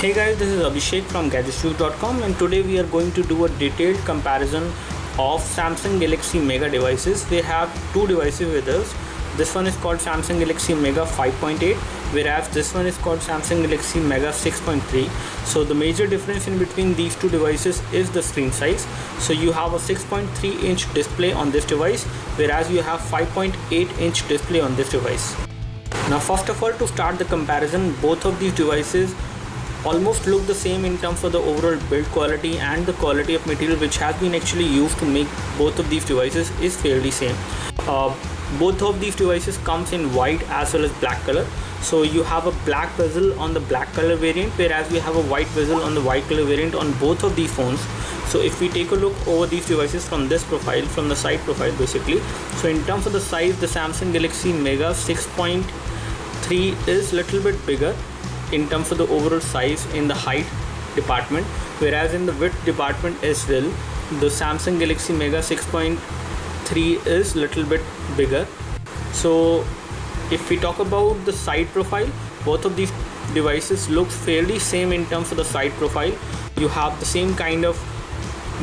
Hey guys, this is Abhishek from gadgetsjuice.com, and today we are going to do a detailed comparison of Samsung Galaxy Mega devices. We have two devices with us. This one is called Samsung Galaxy Mega 5.8, whereas this one is called Samsung Galaxy Mega 6.3. So the major difference in between these two devices is the screen size. So you have a 6.3 inch display on this device, whereas you have 5.8 inch display on this device. Now first of all, to start the comparison, both of these devices almost look the same in terms of the overall build quality, and the quality of material which has been actually used to make both of these devices is fairly same. Both of these devices comes in white as well as black color. So you have a black bezel on the black color variant, whereas we have a white bezel on the white color variant on both of these phones. So if we take a look over these devices from this profile, from the side profile basically, so in terms of the size, the Samsung Galaxy Mega 6.3 is little bit bigger in terms of the overall size in the height department, whereas in the width department as well, the Samsung Galaxy Mega 6.3 is little bit bigger. So if we talk about the side profile, both of these devices look fairly same in terms of the side profile. You have the same kind of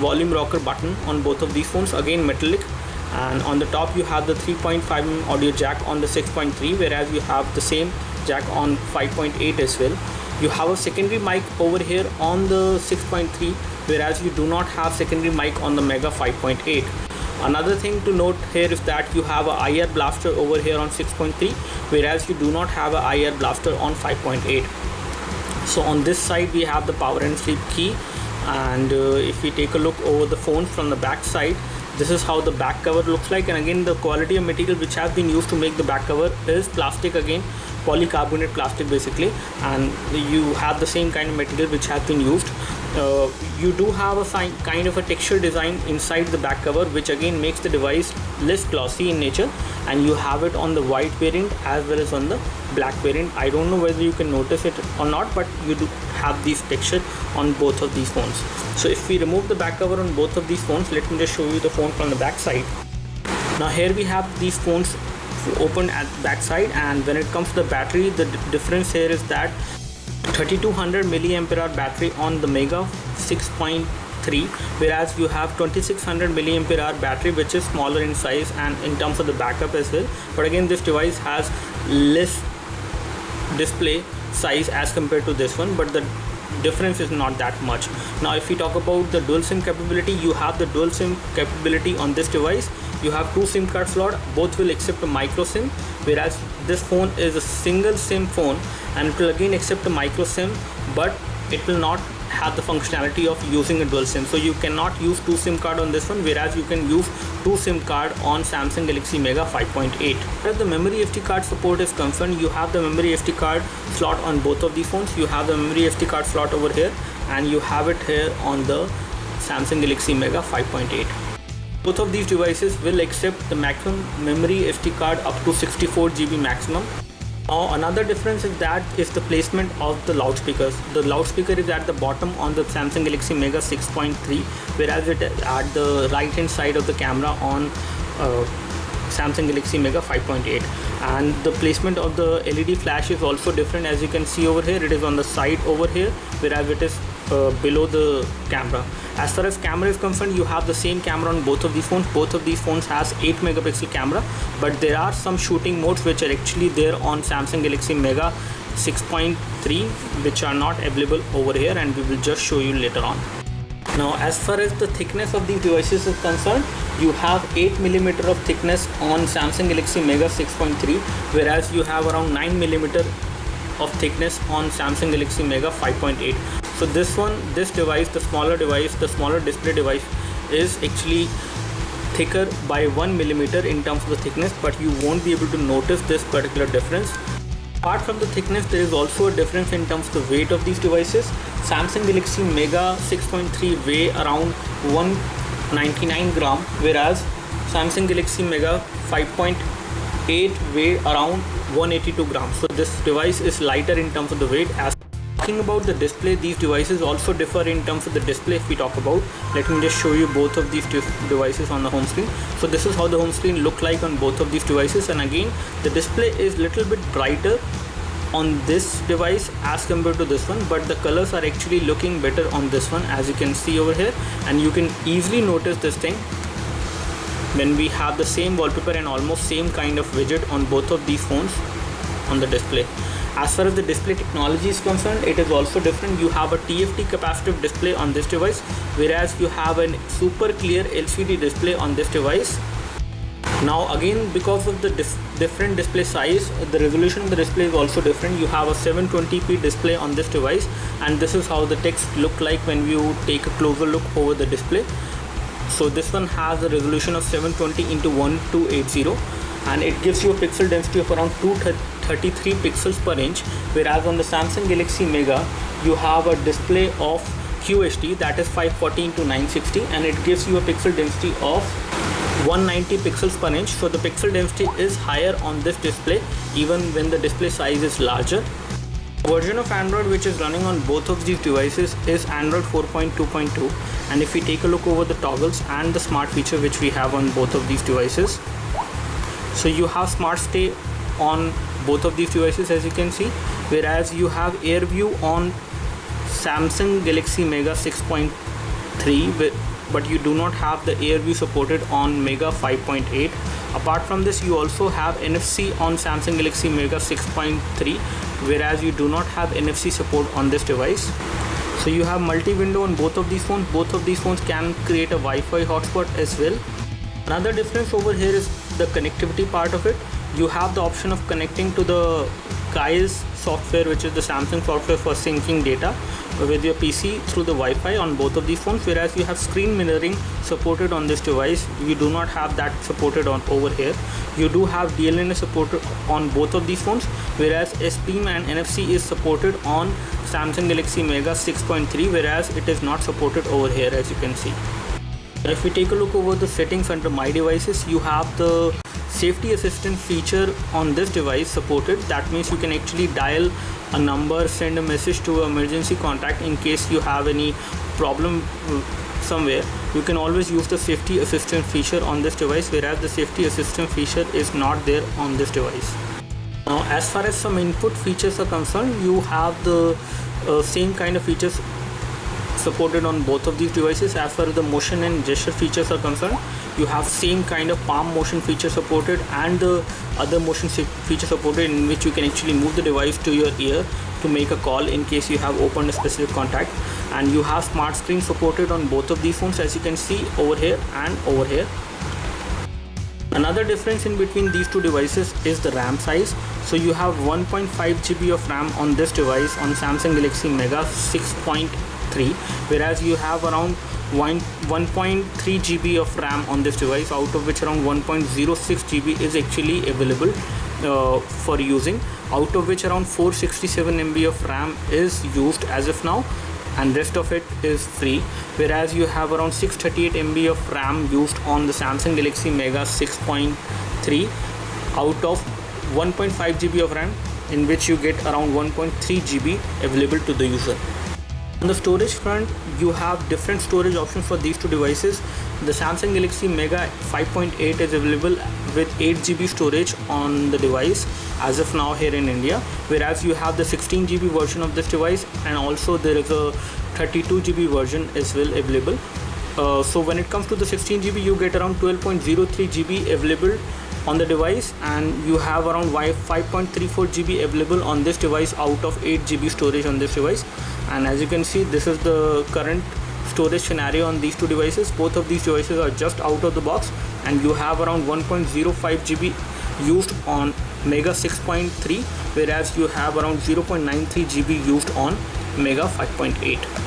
volume rocker button on both of these phones, again metallic, and on the top you have the 3.5mm audio jack on the 6.3, whereas you have the same jack on 5.8 as well. You have a secondary mic over here on the 6.3, whereas you do not have secondary mic on the Mega 5.8. Another thing to note here is that you have a IR blaster over here on 6.3, whereas you do not have a IR blaster on 5.8. So on this side we have the power and sleep key, and if we take a look over the phone from the back side, this is how the back cover looks like. And again, the quality of material which has been used to make the back cover is plastic, again polycarbonate plastic basically, and you have the same kind of material which has been used. You do have a kind of a texture design inside the back cover, which again makes the device less glossy in nature, and you have it on the white variant as well as on the black variant. I don't know whether you can notice it or not, but you do have these texture on both of these phones. So if we remove the back cover on both of these phones, let me just show you the phone from the back side. Now here we have these phones open at back side, and when it comes to the battery, the difference here is that 3200 milliampere hour battery on the Mega 6.3, whereas you have 2600 milliampere hour battery, which is smaller in size and in terms of the backup as well. But again, this device has less display size as compared to this one, but the difference is not that much. Now if we talk about the dual SIM capability, you have the dual SIM capability on this device. You have two SIM card slot, both will accept a micro SIM, whereas this phone is a single SIM phone, and it will again accept a micro SIM, but it will not have the functionality of using a dual SIM. So you cannot use two SIM card on this one, whereas you can use two SIM card on Samsung Galaxy Mega 5.8. As the memory SD card support is concerned, you have the memory SD card slot on both of these phones. You have the memory SD card slot over here, and you have it here on the Samsung Galaxy Mega 5.8. Both of these devices will accept the maximum memory SD card up to 64 GB maximum. Now another difference is the placement of the loudspeakers. The loudspeaker is at the bottom on the Samsung Galaxy Mega 6.3, whereas it is at the right hand side of the camera on Samsung Galaxy Mega 5.8. And the placement of the LED flash is also different. As you can see over here, it is on the side over here, whereas it is below the camera. As far as camera is concerned, you have the same camera on both of these phones. Both of these phones has 8 megapixel camera, but there are some shooting modes which are actually there on Samsung Galaxy Mega 6.3, which are not available over here, and we will just show you later on. Now as far as the thickness of these devices is concerned, you have 8mm of thickness on Samsung Galaxy Mega 6.3, whereas you have around 9mm of thickness on Samsung Galaxy Mega 5.8. So this device, the smaller display device, is actually thicker by 1mm in terms of the thickness, but you won't be able to notice this particular difference. Apart from the thickness, there is also a difference in terms of the weight of these devices. Samsung Galaxy Mega 6.3 weigh around 199 gram, whereas Samsung Galaxy Mega 5.8 weigh around 182 grams. So this device is lighter in terms of the weight. As talking about the display, these devices also differ in terms of the display. If we talk about, let me just show you both of these devices on the home screen. So this is how the home screen look like on both of these devices, and again the display is little bit brighter on this device as compared to this one, but the colors are actually looking better on this one, as you can see over here. And you can easily notice this thing when we have the same wallpaper and almost same kind of widget on both of these phones on the display. As far as the display technology is concerned, it is also different. You have a TFT capacitive display on this device, whereas you have a super clear LCD display on this device. Now again, because of the different display size, the resolution of the display is also different. You have a 720p display on this device, and this is how the text look like when you take a closer look over the display. So this one has a resolution of 720 into 1280, and it gives you a pixel density of around 233 pixels per inch, whereas on the Samsung Galaxy Mega you have a display of QHD, that is 540 into 960, and it gives you a pixel density of 190 pixels per inch. So the pixel density is higher on this display even when the display size is larger. The version of Android which is running on both of these devices is Android 4.2.2, and if we take a look over the toggles and the smart feature which we have on both of these devices, so you have Smart Stay on both of these devices, as you can see, whereas you have Air View on Samsung Galaxy Mega 6.3, but you do not have the Air View supported on Mega 5.8. Apart from this, you also have NFC on Samsung Galaxy Mega 6.3, whereas you do not have NFC support on this device. So you have multi-window on both of these phones. Both of these phones can create a Wi-Fi hotspot as well. Another difference over here is the connectivity part of it. You have the option of connecting to the Guise software, which is the Samsung software for syncing data with your PC through the Wi-Fi on both of these phones, whereas you have screen mirroring supported on this device. You do not have that supported on over here. You do have DLNA supported on both of these phones, whereas SPIM and NFC is supported on Samsung Galaxy Mega 6.3, whereas it is not supported over here, as you can see. If we take a look over the settings under My Devices, you have the safety assistant feature on this device supported. That means you can actually dial a number, send a message to an emergency contact in case you have any problem somewhere. You can always use the safety assistant feature on this device, whereas the safety assistant feature is not there on this device. Now as far as some input features are concerned, you have the same kind of features supported on both of these devices. As far as the motion and gesture features are concerned, you have same kind of palm motion feature supported and the other motion feature supported, in which you can actually move the device to your ear to make a call in case you have opened a specific contact. And you have smart screen supported on both of these phones, as you can see over here and over here. Another difference in between these two devices is the RAM size. So you have 1.5 GB of RAM on this device on Samsung Galaxy Mega 6.3, whereas you have around 1.3 GB of RAM on this device, out of which around 1.06 GB is actually available for using, out of which around 467 MB of RAM is used as of now, and rest of it is free. Whereas you have around 638 MB of RAM used on the Samsung Galaxy Mega 6.3 out of 1.5 GB of RAM, in which you get around 1.3 GB available to the user. On the storage front, you have different storage options for these two devices. The Samsung Galaxy Mega 5.8 is available with 8 GB storage on the device as of now here in India, whereas you have the 16 GB version of this device, and also there is a 32 GB version as well available. So when it comes to the 16 GB, you get around 12.03 GB available on the device, and you have around 5.34 GB available on this device out of 8 GB storage on this device. And as you can see, this is the current storage scenario on these two devices. Both of these devices are just out of the box, and you have around 1.05 GB used on Mega 6.3, whereas you have around 0.93 GB used on Mega 5.8.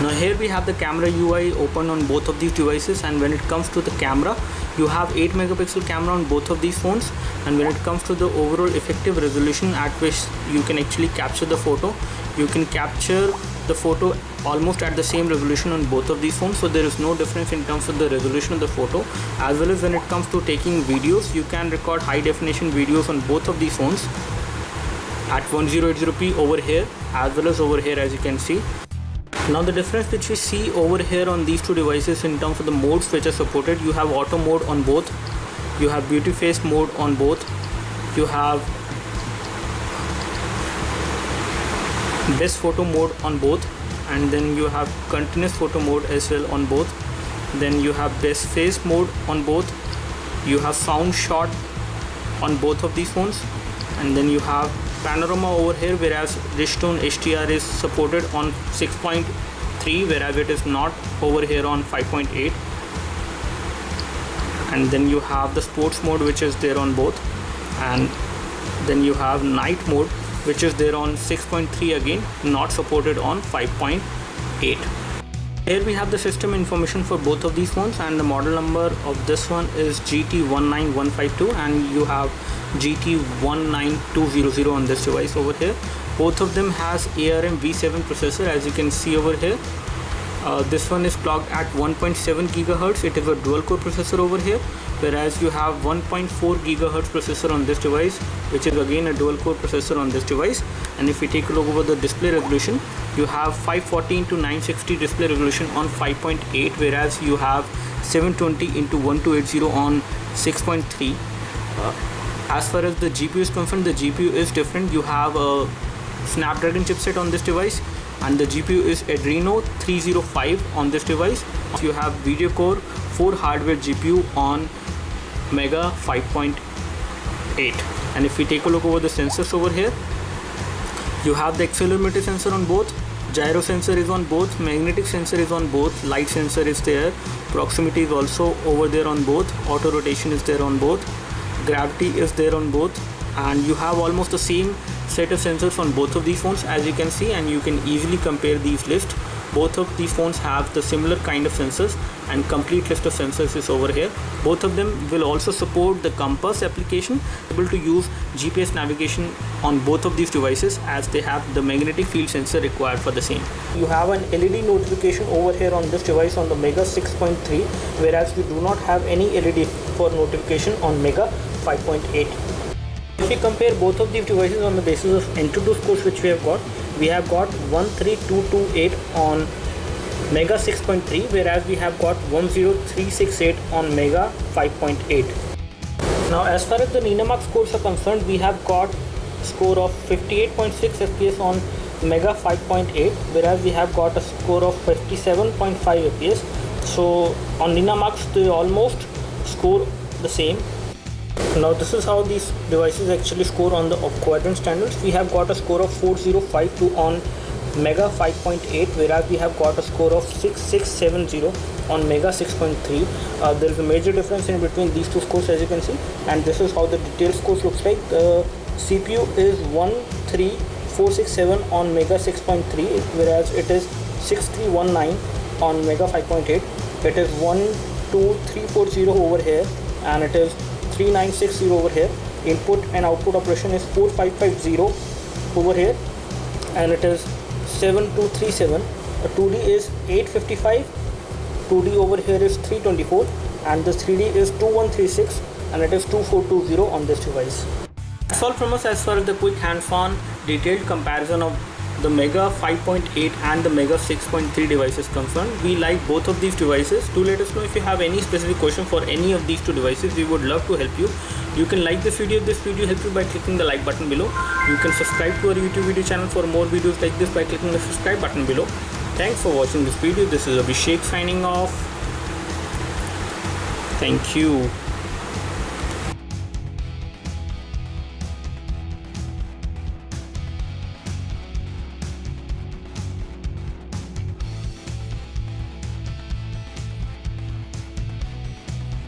Now here we have the camera UI open on both of these devices, and when it comes to the camera, you have 8 megapixel camera on both of these phones. And when it comes to the overall effective resolution at which you can actually capture the photo, you can capture the photo almost at the same resolution on both of these phones. So there is no difference in terms of the resolution of the photo. As well as when it comes to taking videos, you can record high definition videos on both of these phones at 1080p over here as well as over here, as you can see. Now the difference which we see over here on these two devices in terms of the modes which are supported, you have auto mode on both, you have beauty face mode on both, you have best photo mode on both, and then you have continuous photo mode as well on both. Then you have best face mode on both. You have sound shot on both of these phones, and then you have panorama over here, whereas Rishtone HDR is supported on 6.3, whereas it is not over here on 5.8. And then you have the sports mode, which is there on both, and then you have night mode, which is there on 6.3, again not supported on 5.8. Here we have the system information for both of these phones, and the model number of this one is GT19152, and you have GT19200 on this device over here. Both of them has ARM V7 processor, as you can see over here. This one is clocked at 1.7 GHz. It is a dual core processor over here, whereas you have 1.4 GHz processor on this device, which is again a dual core processor on this device. And if we take a look over the display resolution, you have 540x960 display resolution on 5.8, whereas you have 720x1280 on 6.3. As far as the GPU is concerned, the GPU is different. You have a Snapdragon chipset on this device, and the GPU is Adreno 305 on this device. You have Video Core 4 hardware GPU on Mega 5.8. And if we take a look over the sensors over here, you have the accelerometer sensor on both, gyro sensor is on both, magnetic sensor is on both, light sensor is there, proximity is also over there on both, auto rotation is there on both, gravity is there on both, and you have almost the same set of sensors on both of these phones, as you can see, and you can easily compare these lists. Both of these phones have the similar kind of sensors, and complete list of sensors is over here. Both of them will also support the compass application, able to use GPS navigation on both of these devices, as they have the magnetic field sensor required for the same. You have an LED notification over here on this device on the Mega 6.3, whereas you do not have any LED for notification on Mega 5.8. If we compare both of these devices on the basis of Antutu scores which we have got 13228 on Mega 6.3, whereas we have got 10368 on Mega 5.8. Now as far as the Ninamax scores are concerned, we have got score of 58.6 FPS on Mega 5.8, whereas we have got a score of 57.5 FPS. So on Ninamax they almost score the same. Now this is how these devices actually score on the quadrant standards. We have got a score of 4052 on Mega 5.8, whereas we have got a score of 6670 on Mega 6.3. There is a major difference in between these two scores, as you can see, and this is how the detailed scores looks like. The CPU is 13467 on Mega 6.3, whereas it is 6319 on Mega 5.8. It is 12340 over here, and it is 3960 over here. Input and output operation is 4550 over here, and it is 7237. 2D is 855, 2D over here is 324, and the 3D is 2136, and it is 2420 on this device. That's all from us as far as the quick hands-on detailed comparison of the Mega 5.8 and the Mega 6.3 device is concerned. We like both of these devices. Do let us know if you have any specific question for any of these two devices. We would love to help you. You can like this video if this video helped you by clicking the like button below. You can subscribe to our YouTube video channel for more videos like this by clicking the subscribe button below. Thanks for watching this video. This is Abhishek signing off. Thank you.